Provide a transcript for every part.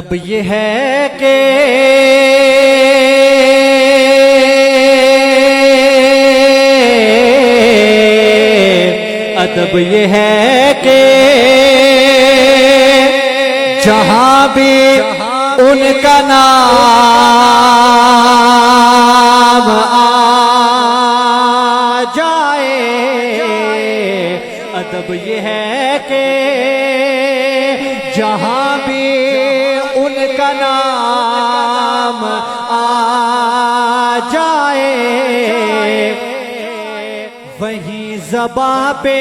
अब ये है कि अदब ये है कि जहां भी उनका नाम आ जाए, अदब ये है कि जहां भी उनका नाम आ जाए, वहीं ज़बां पे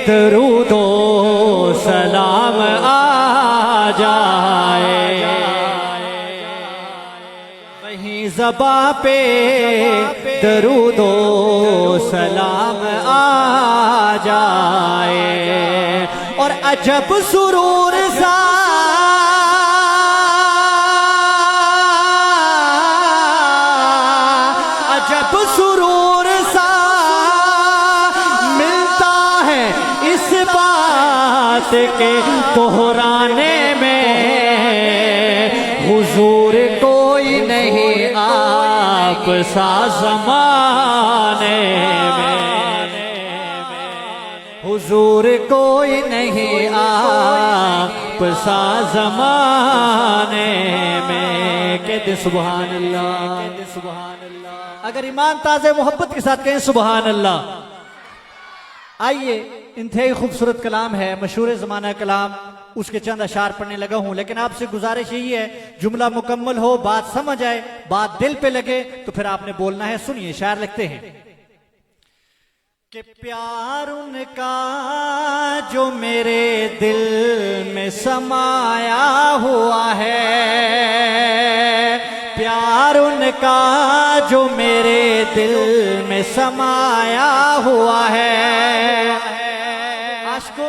दरूदो सलाम आ जाए, वहीं ज़बां पे दरूदो सलाम आ जाए। और अजब सुरूर सा अजब सुरूर सा मिलता है इस बात के दोहराने में, हुजूर कोई नहीं आप सा ज़माने में, हुजूर कोई नहीं आप सा ज़माने में। कहते सुभान अल्लाह। अगर ईमान ताज़े मोहब्बत के साथ कहें सुभान अल्लाह। आइए, इंतहाई खूबसूरत कलाम है, मशहूर ज़माना कलाम, उसके चंद अशार पढ़ने लगा हूं। लेकिन आपसे गुजारिश यही है, जुमला मुकम्मल हो, बात समझ आए, बात दिल पे लगे, तो फिर आपने बोलना है। सुनिए, शायर लिखते हैं कि प्यार उनका जो मेरे दिल में समाया हुआ है, प्यार उनका जो मेरे दिल में समाया हुआ है। आशिको,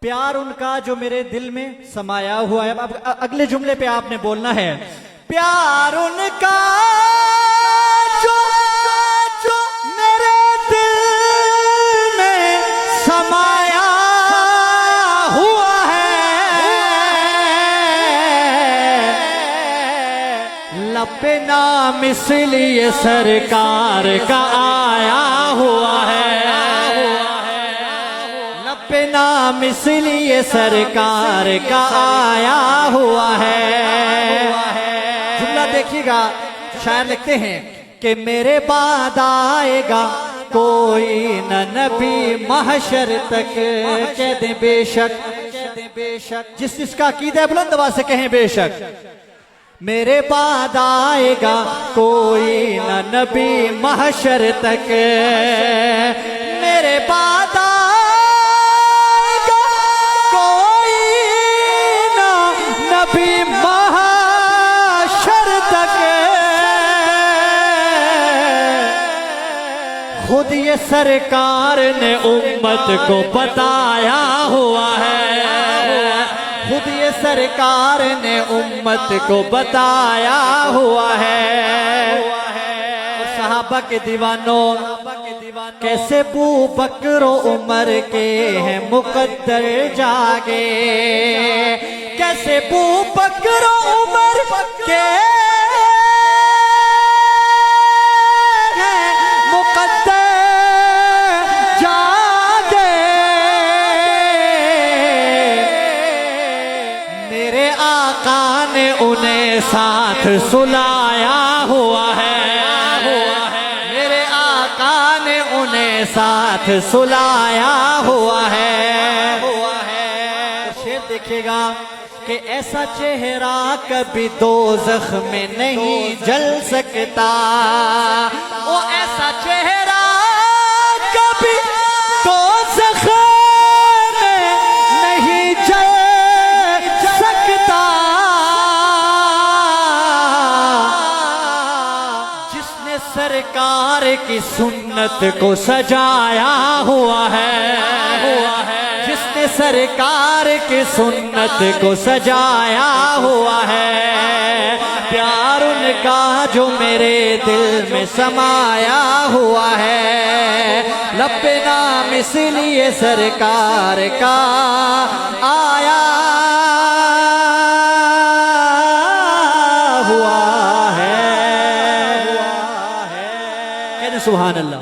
प्यार उनका जो मेरे दिल में समाया हुआ है। अब अगले जुमले पे आपने बोलना है, प्यार उनका जो मेरे दिल में समाया हुआ है, लपे नाम इसलिए सरकार का आया हुआ है, लपे नाम इसलिए सरकार का आया हुआ है। जुमला देखिएगा, शायर लिखते हैं कि मेरे बाद आएगा कोई न नबी महशर तक, कह दे बेशक, बेशक, जिसका अकीदा है बुलंद आवाज से कहें बेशक। मेरे बाद आएगा कोई न नबी महशर तक, मेरे बाद आएगा कोई न नबी महशर तक, खुद ये सरकार ने उम्मत को बताया हुआ है, खुद ये सरकार ने उम्मत को बताया हुआ है। और सहाबा के दीवानों, कैसे बू बकरो उमर के हैं मुकद्दर जागे, कैसे बू बकरो उमर के उन्हें साथ सुलाया हुआ है, मेरे आका ने उन्हें साथ सुलाया हुआ है। शेर देखिएगा कि ऐसा चेहरा कभी दोज़ख में नहीं जल सकता, वो ऐसा चेहरा कभी दोज़ख में नहीं जल सकता, सरकार की सुन्नत को सजाया हुआ है, जिसने सरकार की सुन्नत को सजाया हुआ है। प्यार उनका जो मेरे दिल में समाया हुआ है, लपे नाम इसलिए सरकार का आया सुभान अल्लाह।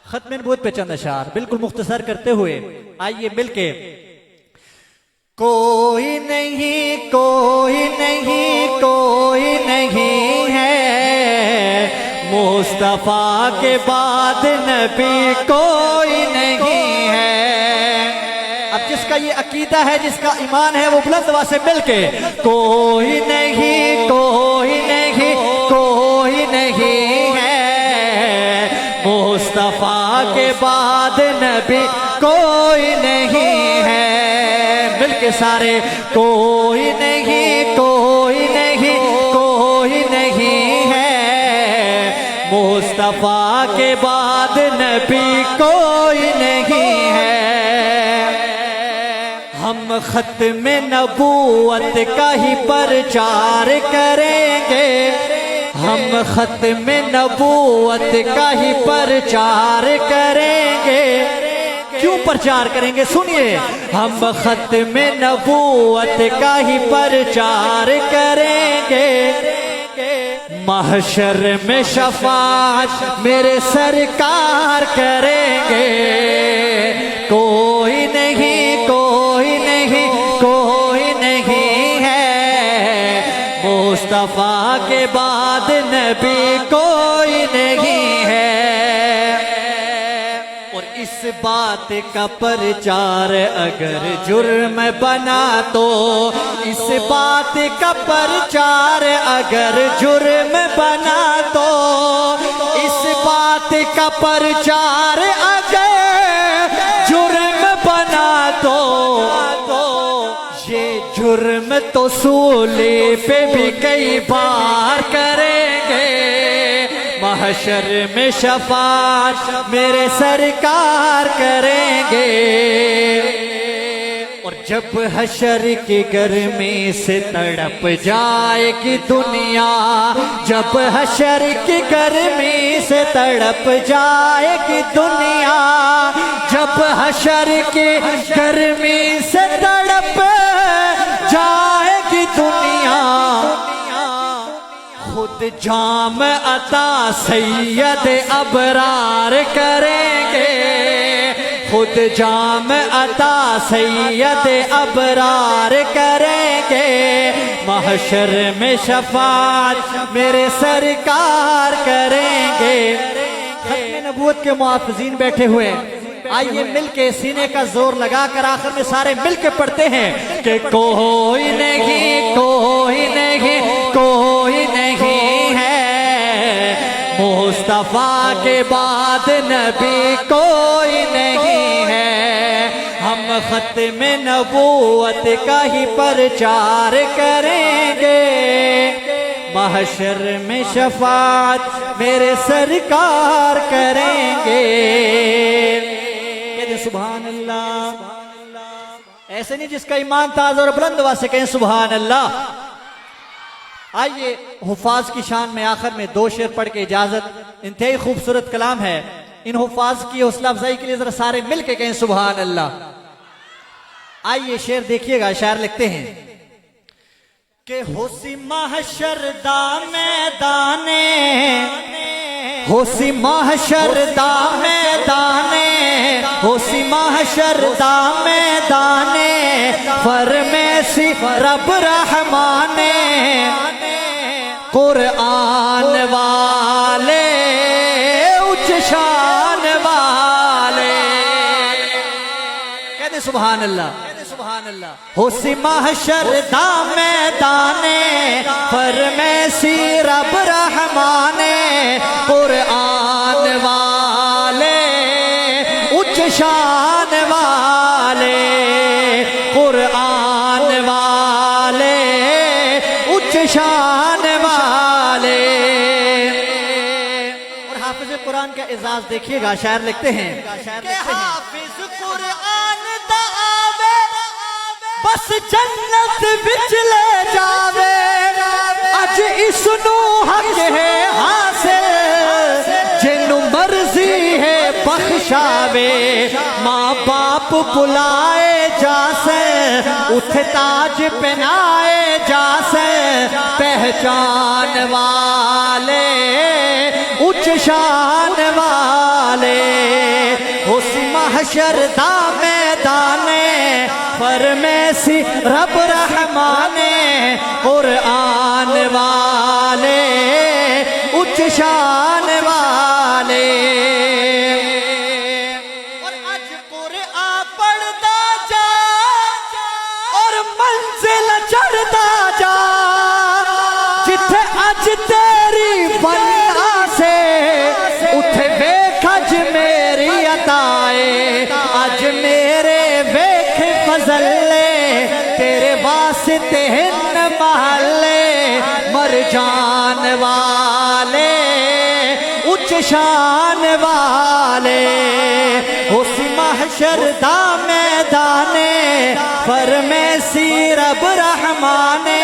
खत्म नबूवत पे चंद अशार बिल्कुल मुख्तसर करते हुए आइए मिलके। कोई नहीं कोई नहीं कोई नहीं है मुस्तफा के बाद नबी कोई नहीं है। अब जिसका ये अकीदा है, जिसका ईमान है, वो बुलंद आवाज से मिलके कोई नहीं कोई नहीं कोई नहीं है मुस्तफा के बाद नबी कोई नहीं है। मिलके सारे कोई नहीं कोई नहीं कोई नहीं है मुस्तफा के बाद नबी कोई नहीं है। हम खत्म नबूवत का ही प्रचार करेंगे, हम खत्म नबूवत का ही प्रचार करेंगे। क्यों प्रचार करेंगे? सुनिए, हम खत्म नबूवत का ही प्रचार करेंगे। महशर में शफाअत मेरे सरकार करेंगे। कोई नहीं कोई नहीं कोई नहीं है मुस्तफा के बाद नबी कोई नहीं है। और इस बात का प्रचार अगर जुर्म बना तो, इस बात का प्रचार अगर जुर्म बना तो, इस बात का प्रचार अगर जुर्म बना तो, ये जुर्म तो सूली पे भी कई बार करेंगे। महशर में शफाअत मेरे सरकार करेंगे। और जब हशर की गर्मी से तड़प जाएगी दुनिया, जब हशर की गर्मी से तड़प जाएगी दुनिया, जब हशर की गर्मी से तड़प जाएगी दुनिया, खुद जाम अता सैयद अबरार करेंगे। खुद जाम अता सैयद अबरार करेंगे। महशर में शफाअत मेरे सरकार करेंगे। खत्म नबूवत के मुआफ़िज़ीन बैठे हुए, आइए मिलके सीने का जोर लगाकर आखिर में सारे मिलके पढ़ते हैं कि कोई नहीं कोई नहीं कोई नहीं है मुस्तफा के बाद नबी कोई नहीं है। हम खत्म नबूवत का ही प्रचार करेंगे। महशर में शफाअत मेरे सरकार करेंगे। सुभान अल्लाह। ऐसे नहीं जिसका ईमान ताज़ा और बुलंद आवाज़ से कहें सुभान अल्लाह। आइए हुफ़ाज़ की शान में आखिर में दो शेर पढ़ के इजाजत। इंतहाई खूबसूरत कलाम है। इन हुफ़ाज़ की हौसला अफजाई के लिए जरा सारे मिल के कहें सुभान अल्लाह। आइए शेर देखिएगा। शायर लिखते हैं कि होसी महशर दा मैदाने, होसी महशर दा मैदाने, होसी महशर दा मैदाने, फरमेसी रब रहमाने, कुरआन वाले उच्च शान वाले। कहते सुभान अल्लाह। होसी महशर दा मैदाने, फरमेसी रब रहमाने, कुरआन वाले उच्च शान वाले, कुरआन वाले उच्च शान वाले। और हाफिज कुरान का एजाज देखिएगा। शायर लिखते हैं कि हाफिज कुरान दा आवे बस जन्नत बिच ले जावे, अज इसनू हक है हासिल जिन्नू मर्जी है बख्शावे। माँ बाप बुलाए जासे, उठ ताज पहनाए जासे, पहचान वाले उच्च शान महशर दा मैदाने फरमेसी रब रहमाने कुरान वाले उच्च शान वाले और अज कुरान पढ़दा जा और मंजिल चढ़दा जा जिथे अज तेरी बंदा से उठे वेख अज मेरी अताए अज मेरे वेख फजले तेरे वास्ते हिन महले मर जान वाले उच्च शान वाले उस महशर दा मैदाने फरमेसी रब रहमाने।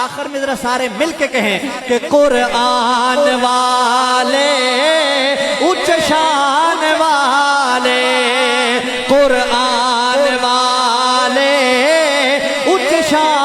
आखिर में जरा सारे मिलके कहें कि कुरान वाले उच्च शान वाले कुरान वाले उच्च शान